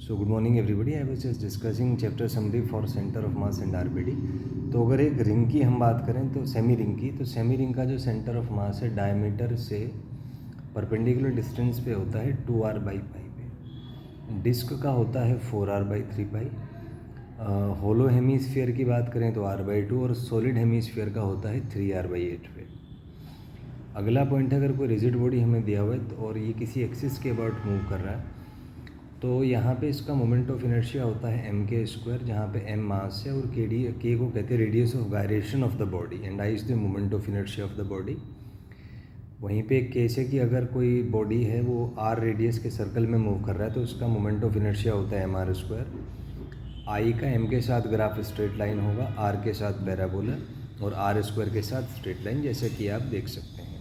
So good morning everybody. I was just discussing chapter summary for centre of mass and RBD. तो अगर एक ring की हम बात करें तो सेमी रिंग की, तो सेमी रिंग का जो सेंटर ऑफ मास है डायमीटर से परपेंडिकुलर डिस्टेंस पे होता है 2r/π पे। डिस्क का होता है 4r/3π। होलो हेमीस्फीयर की बात करें तो r/2 और सॉलिड हेमीस्फीयर का होता है 3r/8 पे। अगला पॉइंट है, अगर कोई रिजिड बॉडी हमें दिया हुआ है और ये किसी एक्सिस के अबाउट मूव कर रहा है तो यहाँ पे इसका मोमेंट ऑफ इनर्शिया होता है m², जहाँ पे m मास है और k को कहते हैं radius of gyration of the body and I is the moment of inertia of the body. वहीं पे k से कि अगर कोई बॉडी है वो r रेडियस के सर्कल में मूव कर रहा है तो उसका मोमेंट ऑफ इनर्शिया होता है mr²। I का m के साथ ग्राफ स्ट्रेट लाइन होगा, r के साथ पैराबोला और r² के साथ स्ट्रेट लाइन, जैसे कि आप देख सकते हैं।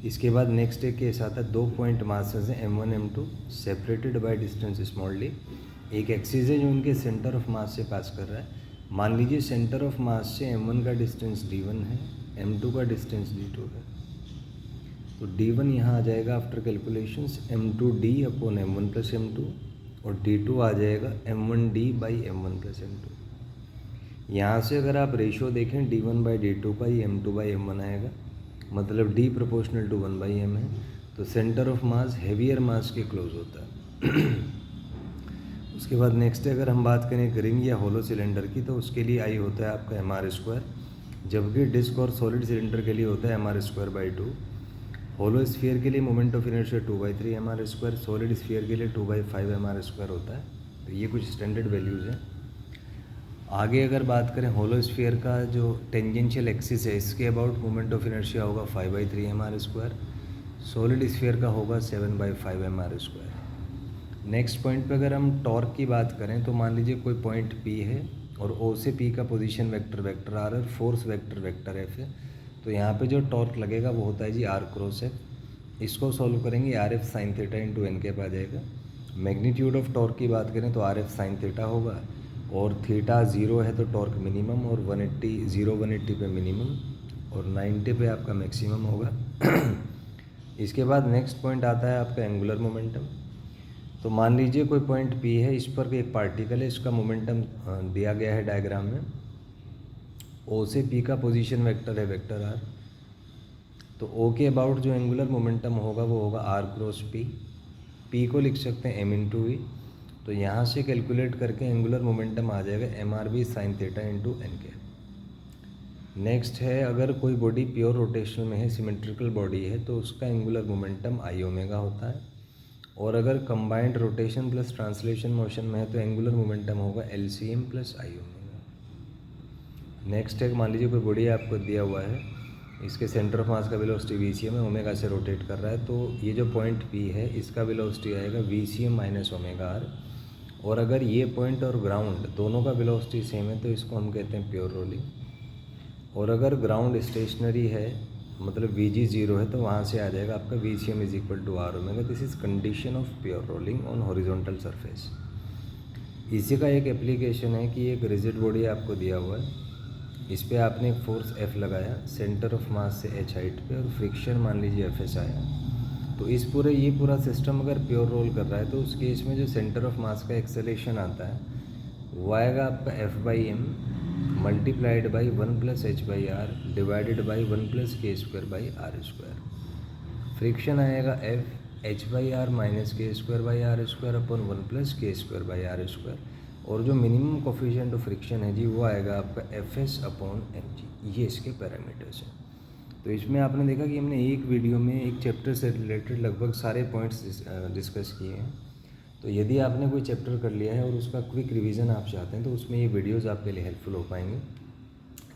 इसके बाद नेक्स्ट एक केस आता है, दो पॉइंट मासेस हैं m1 m2 separated by distance small d। एक एक्सिस है जो उनके सेंटर ऑफ मास से पास कर रहा है। मान लीजिए सेंटर ऑफ मास से m1 का डिस्टेंस d1 है, m2 का डिस्टेंस d2 है। तो d1 यहाँ आ जाएगा after calculations m2d upon m1 plus m2 और d2 आ जाएगा m1d by m1 plus m2। यहाँ से अगर आप रेशो देखें d1/d2 का, ये m2/m1 आएगा, मतलब d प्रोपोर्शनल टू 1/m है। तो सेंटर ऑफ मास हेवियर मास के क्लोज होता है। उसके बाद नेक्स्ट अगर हम बात करें एक रिंग या होलो सिलेंडर की, तो उसके लिए आई होता है आपका mr², जबकि डिस्क और सॉलिड सिलेंडर के लिए होता है mr²/2। होलो स्फीयर के लिए moment of inertia 2/3 mr², solid sphere के लिए 2/5 mr² होता है। तो ये कुछ स्टैंडर्ड वैल्यूज़ हैं। आगे अगर बात करें होलो स्फीयर का जो टेंजेंशियल एक्सिस है, इसके अबाउट मोमेंट ऑफ इनर्शिया होगा 5/3 mr², सॉलिड स्फीयर का होगा 7/5 mr²। नेक्स्ट पॉइंट पे अगर हम टॉर्क की बात करें तो मान लीजिए कोई पॉइंट P है और O से P का पोजीशन वेक्टर R और फोर्स वेक्टर F है। तो यहाँ पे जो टॉर्क लगेगा वो होता है जी r×F। इसको सॉल्व करेंगे RF sin θ into n cap आ जाएगा। मैग्नीट्यूड ऑफ टॉर्क की बात करें तो RF sin θ होगा, और थीटा 0 है तो टॉर्क मिनिमम, और 180 पे मिनिमम और 90 पे आपका मैक्सिमम होगा। इसके बाद नेक्स्ट पॉइंट आता है आपका एंगुलर मोमेंटम। तो मान लीजिए कोई पॉइंट P है, इस पर एक पार्टिकल है, इसका मोमेंटम दिया गया है डायग्राम में। O से P का पोजीशन वेक्टर है वेक्टर R। तो O के अबाउट जो एंगुलर मोमेंटम होगा वो होगा r×P। P को लिख सकते हैं m×v। तो यहाँ से कैलकुलेट करके एंगुलर मोमेंटम आ जाएगा mrv sin θ इंटू n के। नेक्स्ट है, अगर कोई बॉडी प्योर रोटेशन में है, सिमेट्रिकल बॉडी है, तो उसका एंगुलर मोमेंटम i ओमेगा होता है। और अगर combined rotation plus translation motion में है तो एंगुलर मोमेंटम होगा LCM plus i omega. Next है, मान लीजिए कोई बॉडी आपको दिया हुआ है, इसके सेंटर ऑफ मास का वेलोसिटी VCM है, ओमेगा से रोटेट कर रहा है। तो ये जो पॉइंट P है इसका वेलोसिटी आएगा VCM माइनस ओमेगा r। और अगर ये पॉइंट और ग्राउंड दोनों का वेलोसिटी सेम है तो इसको हम कहते हैं प्योर रोलिंग। और अगर ग्राउंड स्टेशनरी है, मतलब Vg 0 है, तो वहाँ से आ जाएगा आपका VCM is equal to r omega. This is condition of pure rolling on horizontal surface. इसी का एक एप्लीकेशन है कि एक रिजिड बॉडी आपको दिया हुआ है, इस पर आपने एक फोर्स F लगाया सेंटर ऑफ मास से h हाइट पे, और फ्रिक्शन मान लीजिए Fs आया। तो ये पूरा सिस्टम अगर प्योर रोल कर रहा है तो उस केस में जो सेंटर ऑफ मास का एक्सेलेरेशन आता है वो आएगा आपका F/m multiplied by 1 + h/r divided by 1 + k²/r²। Friction आएगा F h/r minus k²/r² upon 1 + k²/r²। और जो मिनिमम कोफिशिएंट ऑफ फ्रिक्शन है जी वो आएगा आपका Fs अपॉन mg। ये इसके पैरामीटर्स हैं। तो इसमें आपने देखा कि हमने एक वीडियो में एक चैप्टर से रिलेटेड लगभग सारे पॉइंट्स डिस्कस किए हैं। तो यदि आपने कोई चैप्टर कर लिया है और उसका क्विक रिवीजन आप चाहते हैं तो उसमें ये वीडियोस आपके लिए हेल्पफुल हो पाएंगे।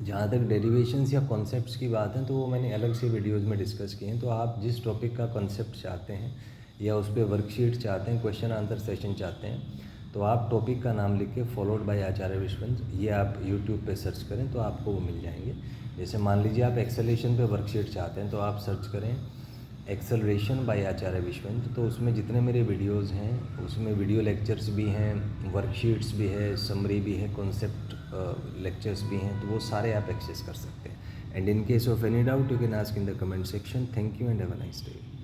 जहाँ तक डेरिवेशंस या कॉन्सेप्ट्स की बात है तो वो मैंने अलग से वीडियोस में डिस्कस किए हैं। तो आप जिस टॉपिक का कॉन्सेप्ट चाहते हैं या उस पर वर्कशीट चाहते हैं, क्वेश्चन आंसर सेशन चाहते हैं, तो आप टॉपिक का नाम लिख के फॉलोड बाय आचार्य विश्वंस ये आप यूट्यूब पे सर्च करें तो आपको वो मिल जाएंगे। जैसे मान लीजिए आप एक्सेलरेशन पे वर्कशीट चाहते हैं तो आप सर्च करें एक्सेलरेशन बाय आचार्य विश्वंस। तो उसमें जितने मेरे वीडियोस हैं उसमें वीडियो लेक्चर्स भी हैं, वर्कशीट्स भी है, समरी भी है, कॉन्सेप्ट लेक्चर्स भी हैं, तो वो सारे आप एक्सेस कर सकते हैं। And in case of any doubt you can ask in the comment section. Thank you and have a nice day.